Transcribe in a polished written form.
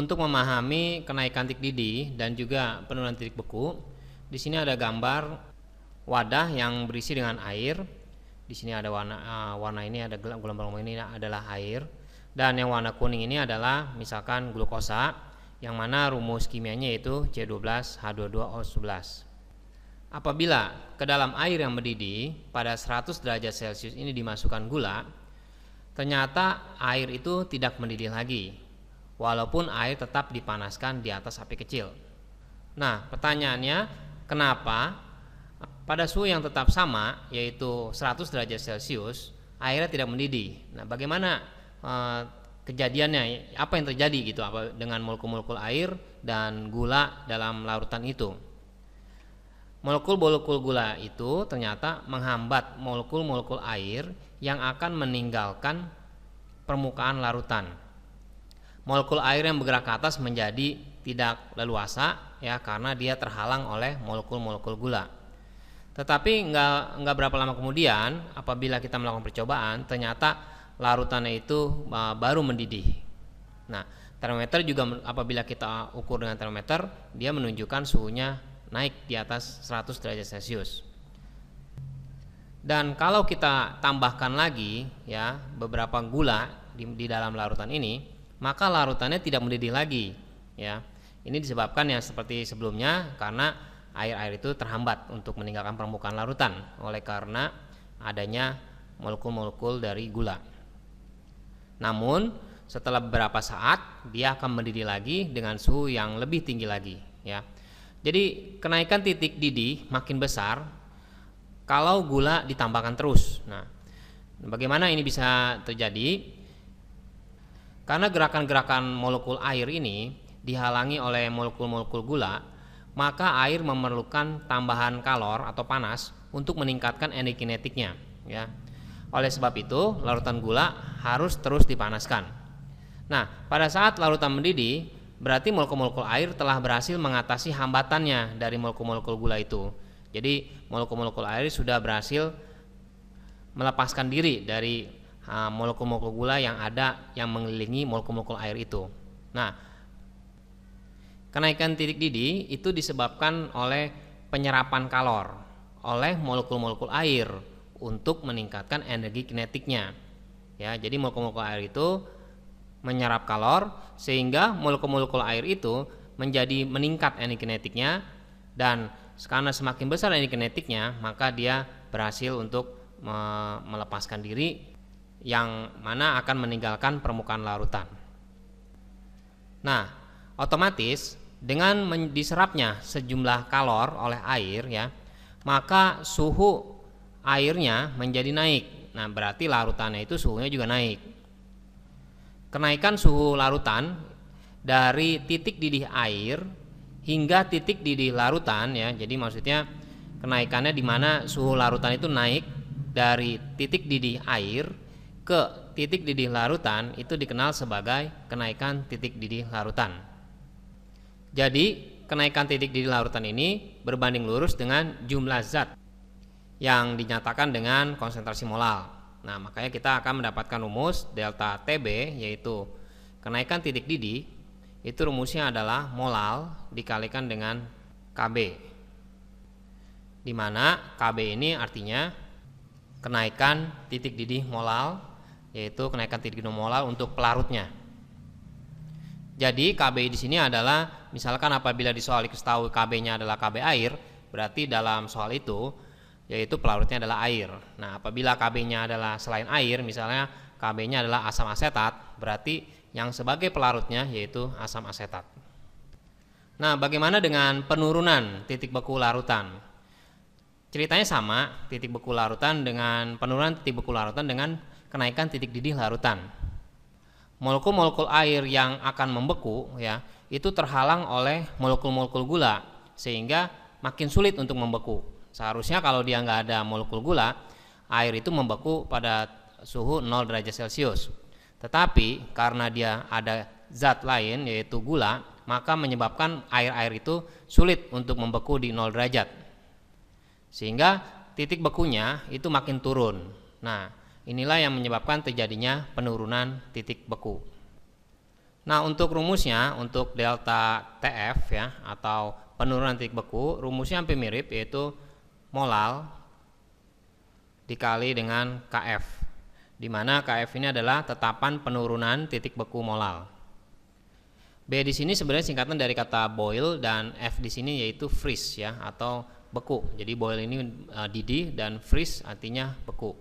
untuk memahami kenaikan titik didih dan juga penurunan titik beku, di sini ada gambar wadah yang berisi dengan air. Di sini ada warna ini ada gelombang ini adalah air, dan yang warna kuning ini adalah misalkan glukosa, yang mana rumus kimianya yaitu C12H22O11. Apabila ke dalam air yang mendidih pada 100 derajat Celcius ini dimasukkan gula, ternyata air itu tidak mendidih lagi, walaupun air tetap dipanaskan di atas api kecil. Nah, pertanyaannya, kenapa pada suhu yang tetap sama, yaitu 100 derajat Celcius, airnya tidak mendidih? Nah, bagaimana kejadiannya? Apa yang terjadi gitu dengan molekul-molekul air dan gula dalam larutan itu? Molekul-molekul gula itu ternyata menghambat molekul-molekul air yang akan meninggalkan permukaan larutan. Molekul air yang bergerak ke atas menjadi tidak leluasa, ya, karena dia terhalang oleh molekul-molekul gula. Tetapi nggak berapa lama kemudian, apabila kita melakukan percobaan, ternyata larutannya itu baru mendidih. Nah, termometer juga apabila kita ukur dengan termometer, dia menunjukkan suhunya naik di atas 100 derajat Celcius. Dan kalau kita tambahkan lagi, ya, beberapa gula di dalam larutan ini, maka larutannya tidak mendidih lagi, ya. Ini disebabkan yang seperti sebelumnya, karena air-air itu terhambat untuk meninggalkan permukaan larutan oleh karena adanya molekul-molekul dari gula. Namun setelah beberapa saat dia akan mendidih lagi dengan suhu yang lebih tinggi lagi, ya. Jadi kenaikan titik didih makin besar kalau gula ditambahkan terus. Nah, bagaimana ini bisa terjadi? Karena gerakan-gerakan molekul air ini dihalangi oleh molekul-molekul gula, maka air memerlukan tambahan kalor atau panas untuk meningkatkan energi kinetiknya, ya. Oleh sebab itu, larutan gula harus terus dipanaskan. Nah, pada saat larutan mendidih, berarti molekul-molekul air telah berhasil mengatasi hambatannya dari molekul-molekul gula itu. Jadi, molekul-molekul air sudah berhasil melepaskan diri dari molekul-molekul gula yang ada yang mengelilingi molekul-molekul air itu. Nah, kenaikan titik didih itu disebabkan oleh penyerapan kalor oleh molekul-molekul air untuk meningkatkan energi kinetiknya. Ya, jadi molekul-molekul air itu menyerap kalor sehingga molekul-molekul air itu menjadi meningkat energi kinetiknya, dan karena semakin besar energi kinetiknya, maka dia berhasil untuk melepaskan diri yang mana akan meninggalkan permukaan larutan. Nah, otomatis dengan diserapnya sejumlah kalor oleh air, ya, maka suhu airnya menjadi naik. Nah, berarti larutannya itu suhunya juga naik. Kenaikan suhu larutan dari titik didih air hingga titik didih larutan, ya. Jadi maksudnya kenaikannya di mana suhu larutan itu naik dari titik didih air ke titik didih larutan, itu dikenal sebagai kenaikan titik didih larutan. Jadi kenaikan titik didih larutan ini berbanding lurus dengan jumlah zat yang dinyatakan dengan konsentrasi molal. Nah, makanya kita akan mendapatkan rumus delta TB, yaitu kenaikan titik didih itu rumusnya adalah molal dikalikan dengan KB, di mana KB ini artinya kenaikan titik didih molal, yaitu kenaikan titik didih molal untuk pelarutnya. Jadi KB di sini adalah, misalkan apabila di soal diketahui KB-nya adalah KB air, berarti dalam soal itu yaitu pelarutnya adalah air. Nah, apabila KB-nya adalah selain air, misalnya KB-nya adalah asam asetat, berarti yang sebagai pelarutnya yaitu asam asetat. Nah, bagaimana dengan penurunan titik beku larutan? Ceritanya sama, titik beku larutan dengan penurunan titik beku larutan dengan kenaikan titik didih larutan. Molekul-molekul air yang akan membeku, ya, itu terhalang oleh molekul-molekul gula sehingga makin sulit untuk membeku. Seharusnya kalau dia nggak ada molekul gula, air itu membeku pada suhu 0 derajat Celcius. Tetapi karena dia ada zat lain yaitu gula, maka menyebabkan air-air itu sulit untuk membeku di 0 derajat. Sehingga titik bekunya itu makin turun. Nah, inilah yang menyebabkan terjadinya penurunan titik beku. Nah, untuk rumusnya, untuk delta TF ya atau penurunan titik beku, rumusnya hampir mirip, yaitu molal dikali dengan KF, di mana KF ini adalah tetapan penurunan titik beku molal. B di sini sebenarnya singkatan dari kata boil, dan F di sini yaitu freeze ya atau beku. Jadi boil ini didih dan freeze artinya beku.